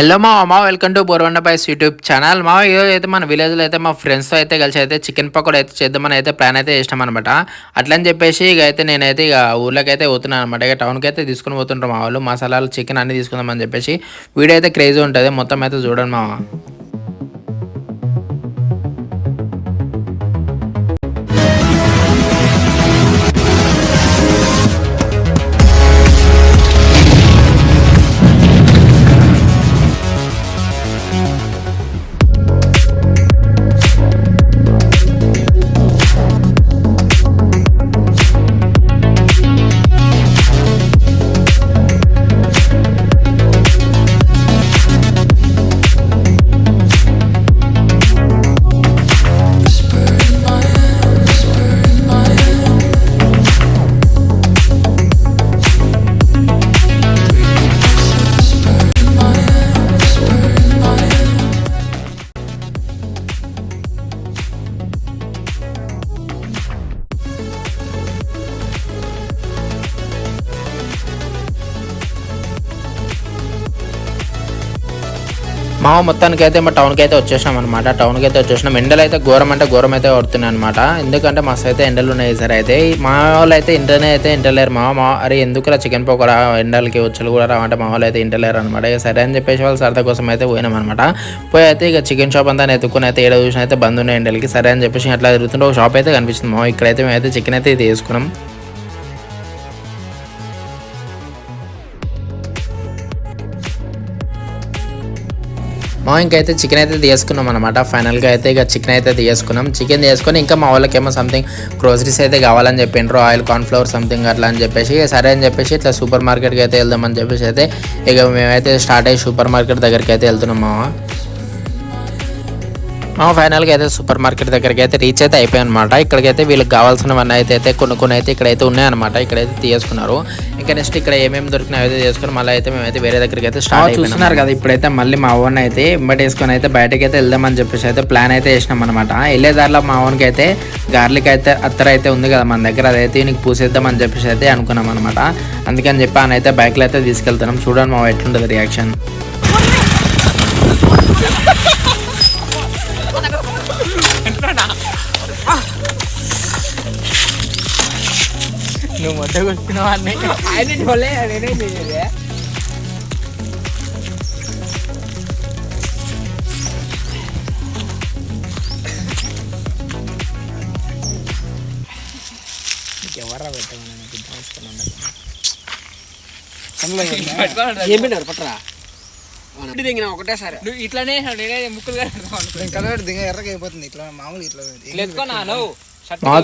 Hello మా welcome to Borvanda boys YouTube channel. ఈరోజు అయితే మన విలేజ్లో అయితే మా ఫ్రెండ్స్తో అయితే కలిసి అయితే చికెన్ పకోడా అయితే చేద్దామని అయితే ప్లాన్ అయితే చేసినాం అనమాట. అట్లని చెప్పేసి ఇక అయితే నేనైతే ఇక ఊర్లోకి అయితే పోతున్నాను అనమాట. ఇక టౌన్కి అయితే తీసుకుని పోతుంటారు మా వాళ్ళు. మసాలాలు చికెన్ అన్ని తీసుకుందామని చెప్పేసి వీడియో అయితే క్రేజీ ఉంటుంది, మొత్తం అయితే చూడండి మా. మొత్తానికి అయితే మా టౌన్కి అయితే వచ్చేసినాం అనమాట. టౌన్కి అయితే వచ్చేసినాం. ఎండలు అయితే ఘోరం అంటే ఘోరం అయితే పడుతున్నాయి అనమాట. ఎందుకంటే మస్తు అయితే ఎండలు ఉన్నాయి సరే. అయితే మా వాళ్ళు అయితే ఇంటనే అయితే ఇంటలేరు. అరే ఎందుకురా చికెన్ పకోడా ఎండలకి వచ్చలు కూడా రావంటే మా వాళ్ళు అయితే ఇంటలేరు అనమాట. ఇక సరే అని చెప్పేసి వాళ్ళు సరదా కోసం అయితే పోయినాం అనమాట. పోయి అయితే ఇక చికెన్ షాప్ అంతా ఎత్తుకుని అయితే ఏడో చూసిన అయితే బంద్ ఉన్నాయి ఎండలకి. సరే అని చెప్పేసి అట్లా తిరుగుతుంటే ఒక షాప్ అయితే కనిపిస్తుంది. ఇక్కడైతే మేమైతే చికెన్ అయితే తీసుకున్నాం. ఇంకైతే చికెన్ అయితే తీసుకున్నాం అనమాట. ఫైనల్గా అయితే ఇక చికెన్ అయితే తీసుకున్నాం. చికెన్ తీసుకొని ఇంకా మా వాళ్ళకేమో సంథింగ్ గ్రోసరీస్ అయితే కావాలని చెప్పిండ్రు, ఆయిల్ కార్న్ఫ్లవర్ సంథింగ్ అట్లా అని చెప్పేసి సరే అని చెప్పేసి ఇట్లా సూపర్ మార్కెట్కి అయితే వెళ్దామని చెప్పేసి అయితే ఇక మేమైతే స్టార్ట్ అయ్యి సూపర్ మార్కెట్ దగ్గరికి అయితే వెళ్తున్నాం. ఫైనల్గా అయితే సూపర్ మార్కెట్ దగ్గరికి అయితే రీచ్ అయితే అయిపోయాయి అనమాట. ఇక్కడికైతే వీళ్ళకి కావాల్సినవన్నీ అయితే కొన్ని అయితే ఇక్కడైతే ఉన్నాయన్నమాట. ఇక్కడైతే తీసుకున్నారు. ఇంకా నెక్స్ట్ ఇక్కడ ఏమేమి దొరికినాయో అయితే చేసుకుని మళ్ళీ అయితే మేమైతే వేరే దగ్గరికి అయితే స్టార్ట్ చూస్తున్నారు కదా. ఇప్పుడైతే మళ్ళీ మా ఓన్ అయితే ఇంబటి వేసుకొని అయితే బయటకి అయితే వెళ్దామని చెప్పేసి అయితే ప్లాన్ అయితే వేసినాం అనమాట. వెళ్ళే దారిలో మా ఓన్కి అయితే గార్లిక్ అయితే అత్తర అయితే ఉంది కదా మన దగ్గర, అదైతే నీకు పూసేద్దామని చెప్పేసి అయితే అనుకున్నాం అనమాట. అందుకని చెప్పి ఆయన అయితే బైక్లో అయితే తీసుకెళ్తున్నాం. చూడండి మా ఎట్లుంటుంది రియాక్షన్. నువ్వు మొత్తం కొట్టుకున్నావు అన్నీ ఆయన చూడలే నేనే చేయలే. ఎవరా పెట్టమని పట్టరా దిగిన ఒకటేసారి ఇట్లానే నేనే ముక్కులు దిగ ఎర్రగా అయిపోతుంది. ఇట్లా మామూలు ఇట్లా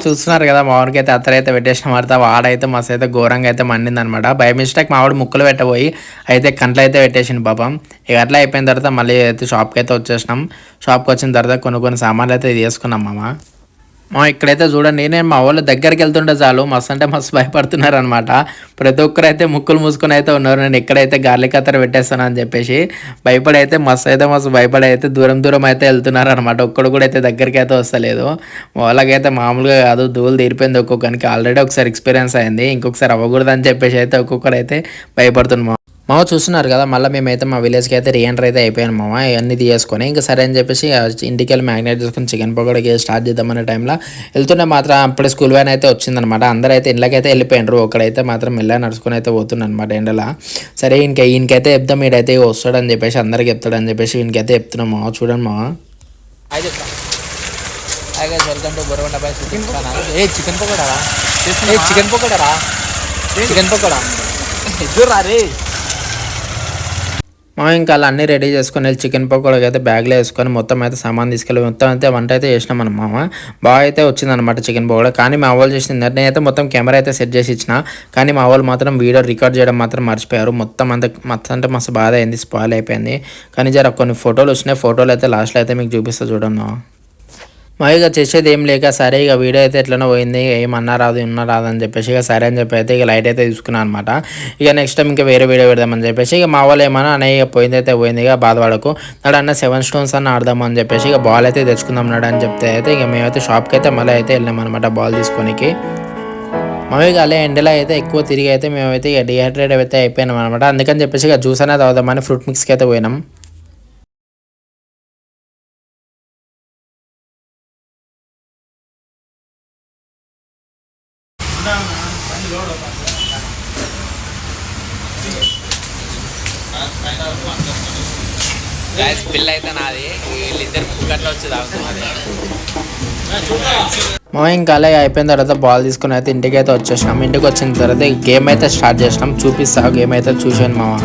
చూస్తున్నారు కదా. మావాడికి అయితే అత్తరైతే పెట్టేసిన వాడితే వాడైతే మస్తు అయితే ఘోరంగా అయితే మండింది అనమాట. బై మిస్టేక్ మావాడు ముక్కలు పెట్టబోయి అయితే కంట్లో అయితే పెట్టేసింది పాపం. ఇక అట్లా అయిపోయిన తర్వాత మళ్ళీ అయితే షాప్కి అయితే వచ్చేసినాం. షాప్కి వచ్చిన తర్వాత కొన్ని సామాన్లు అయితే తీసుకున్నాం మామ. ఇక్కడైతే చూడండి, నేను మా వాళ్ళు దగ్గరికి వెళ్తుంటే చాలు మస్తు అంటే మస్తు భయపడుతున్నారు అనమాట. ప్రతి ఒక్కరు అయితే ముక్కులు మూసుకొని అయితే ఉన్నారు. నేను ఎక్కడైతే గార్లిక్ అత్తర పెట్టేస్తాను అని చెప్పేసి భయపడి అయితే మస్తు భయపడి అయితే దూరం అయితే వెళ్తున్నారు అనమాట. ఒక్కడు కూడా అయితే దగ్గరికి అయితే వస్తలేదు. వాళ్ళకైతే మామూలుగా కాదు, ధూళి తీరిపోయింది ఒక్కొక్కరికి. ఆల్రెడీ ఒకసారి ఎక్స్పీరియన్స్ అయింది, ఇంకొకసారి అవ్వకూడదు అని చెప్పేసి అయితే ఒక్కొక్కరు అయితే భయపడుతున్నాం. చూస్తున్నారు కదా, మళ్ళీ మేమైతే మా విలేజ్కి అయితే రీఎంటర్ అయితే అయిపోయాను ఇవన్నీ తీసుకొని. ఇంకా సరే అని చెప్పేసి ఇంటికి వెళ్ళి మ్యాగ్నేట్ చేసుకొని చికెన్ పకోడాకి స్టార్ట్ చేద్దామనే టైంలో వెళ్తుంటే మాత్రం అప్పుడే స్కూల్ వ్యాన్ అయితే వచ్చిందనమాట. అందరూ అయితే ఇళ్ళకైతే వెళ్ళిపోయినారు. ఒకడైతే మాత్రం మెల్లగా నడుచుకొని అయితే పోతున్నాను అనమాట ఎండలా. సరే ఈయనకైతే చెప్తాం, వీడైతే వస్తాడని చెప్పేసి అందరికి చెప్తాడని చెప్పేసి ఈయనకైతే చెప్తున్నాం. చూడండి welcome to Borvanda boys chicken pakoda chicken pakoda ఎదురా రే. ఇంకా అలా అన్నీ రెడీ చేసుకొని వెళ్ళి చికెన్ పకోడాకి అయితే బ్యాగ్లో వేసుకొని మొత్తం అయితే సామాన్ తీసుకెళ్ళి మొత్తం అయితే వంట అయితే చేసినాం మన బాగా అయితే వచ్చిందనమాట చికెన్ పకోడా. కానీ మా వాళ్ళు చేసిన నేనైతే మొత్తం కెమెరా అయితే సెట్ చేసి ఇచ్చిన, కానీ మా వాళ్ళు మాత్రం వీడియో రికార్డ్ చేయడం మాత్రం మర్చిపోయారు. మొత్తం అంటే మస్తు బాధ అయింది, స్పాయిల్ అయిపోయింది. కానీ జర కొన్ని ఫోటోలు వచ్చినాయి, ఫోటోలు అయితే లాస్ట్లో అయితే మీకు చూపిస్తా చూడండి. ఇక చేసేది ఏం లేక సరే ఇక వీడియో అయితే ఎట్లనో పోయింది, ఏమన్నా రాదు అని చెప్పేసి ఇక సరే అని చెప్పి అయితే ఇక లైట్ అయితే తీసుకున్నాను అనమాట. ఇక నెక్స్ట్ టైం ఇంకా వేరే వీడియో పెడదామని చెప్పేసి ఇక మా వాళ్ళు ఏమన్నా అన్నయ్య ఇక పోయింది అయితే పోయింది, ఇక బాధపడకు నాడు అన్న 7 స్టోన్స్ అన్న ఆడదామని చెప్పేసి ఇక బాల్ అయితే తెచ్చుకుందాం నాడు అని చెప్తే అయితే ఇక మేమైతే షాప్కి అయితే మళ్ళీ అయితే వెళ్ళాం అనమాట బాల్ తీసుకోనికి. ఇక అలా ఎండలో అయితే ఎక్కువ తిరిగి అయితే మేమైతే ఇక డిహైడ్రేట్ అయితే అయిపోయినాం అనమాట. అందుకని చెప్పేసి ఇక జ్యూస్ అనేది అవుదామని ఫ్రూట్ మిక్స్కి అయితే పోయినాం. పిల్ల అయితే నాది, వీళ్ళిద్దరు కుక్కట్లో వచ్చి తాగుతున్నారు. మా ఇంకా అలాగే అయిపోయిన తర్వాత బాల్ తీసుకుని అయితే ఇంటికి అయితే వచ్చేసినాం. ఇంటికి వచ్చిన తర్వాత గేమ్ అయితే స్టార్ట్ చేసినాం. చూపిస్తా గేమ్ అయితే చూసాను మామ.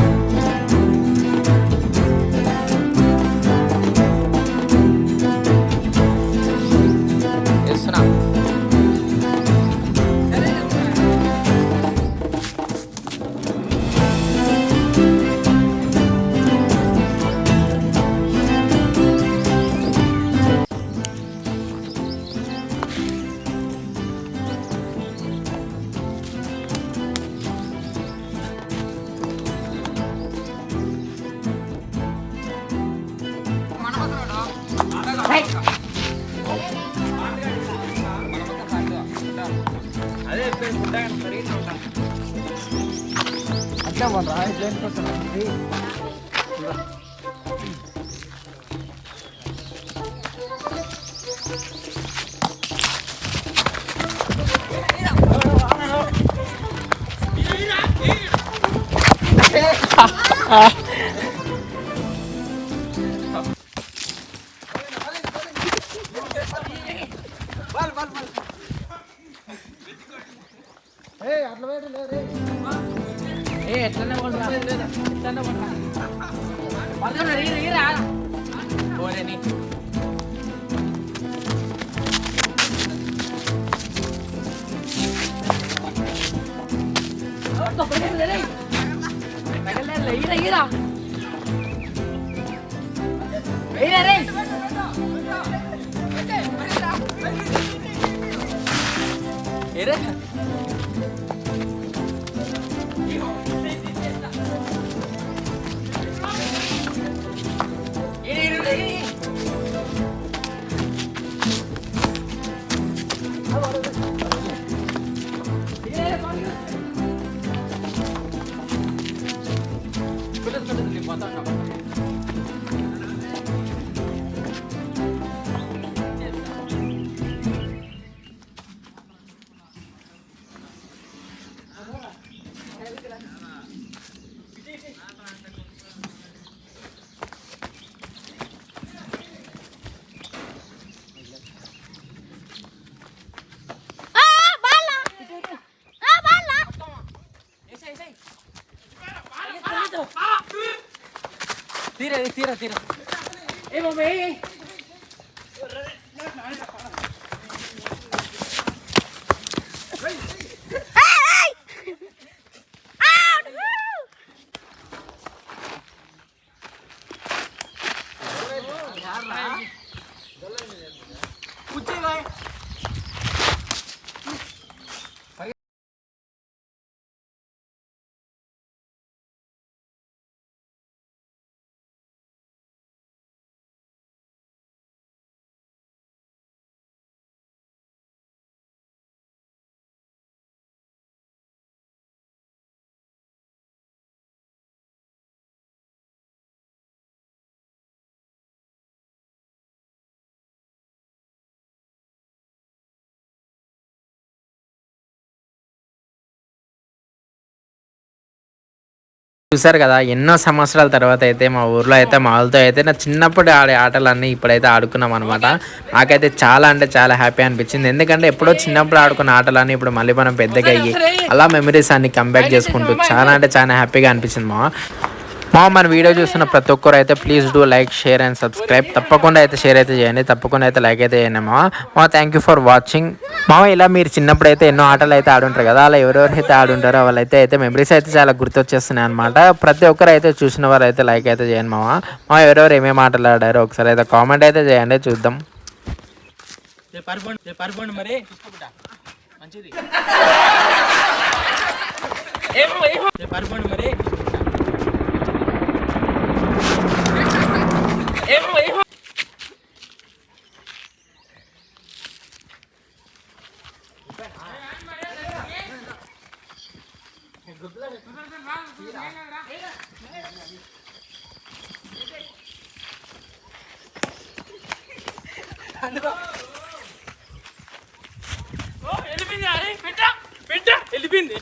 తీరా ఏ మమ్మీ చూసారు కదా, ఎన్నో సంవత్సరాల తర్వాత అయితే మా ఊర్లో అయితే మా వాళ్ళతో అయితే నా చిన్నప్పుడు ఆడే ఆటలన్నీ ఇప్పుడైతే ఆడుకున్నాం అనమాట. నాకైతే చాలా అంటే చాలా హ్యాపీ అనిపించింది. ఎందుకంటే ఎప్పుడో చిన్నప్పుడు ఆడుకున్న ఆటలన్నీ ఇప్పుడు మళ్ళీ మనం పెద్దగా అయ్యి అలా మెమరీస్ అన్ని కంబ్యాక్ చేసుకుంటూ చాలా అంటే చాలా హ్యాపీగా అనిపించింది మన వీడియో చూస్తున్న ప్రతి ఒక్కరు అయితే please do like, share and subscribe. తప్పకుండా అయితే షేర్ అయితే చేయండి, తప్పకుండా అయితే లైక్ అయితే చేయండి థ్యాంక్ యూ ఫర్ వాచింగ్ ఇలా మీరు చిన్నప్పుడు అయితే ఎన్నో ఆటలు అయితే ఆడుంటారు కదా, అలా ఎవరెవరైతే ఆడుంటారో వాళ్ళైతే మెమరీస్ అయితే చాలా గుర్తొచ్చేస్తున్నాయి అనమాట. ప్రతి ఒక్కరు అయితే చూసిన వారు అయితే లైక్ అయితే చేయండి ఎవరెవరు ఏమేమి ఆటలు ఆడారో ఒకసారి అయితే కామెంట్ అయితే చేయండి, చూద్దాం. వెళ్ళిపోయింది.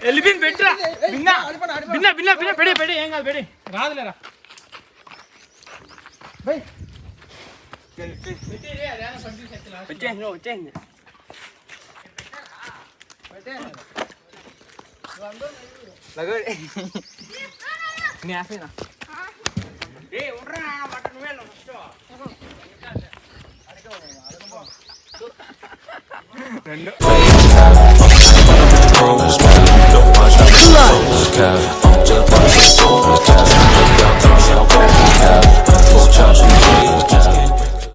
వెళ్ళిపోయింది పెట్టరా బిన్నా బిన్నా బిన్నా బిన్నా పెడే పెడే ఏం కాదు పెడే రాదులేరా వచ్చేసింది Just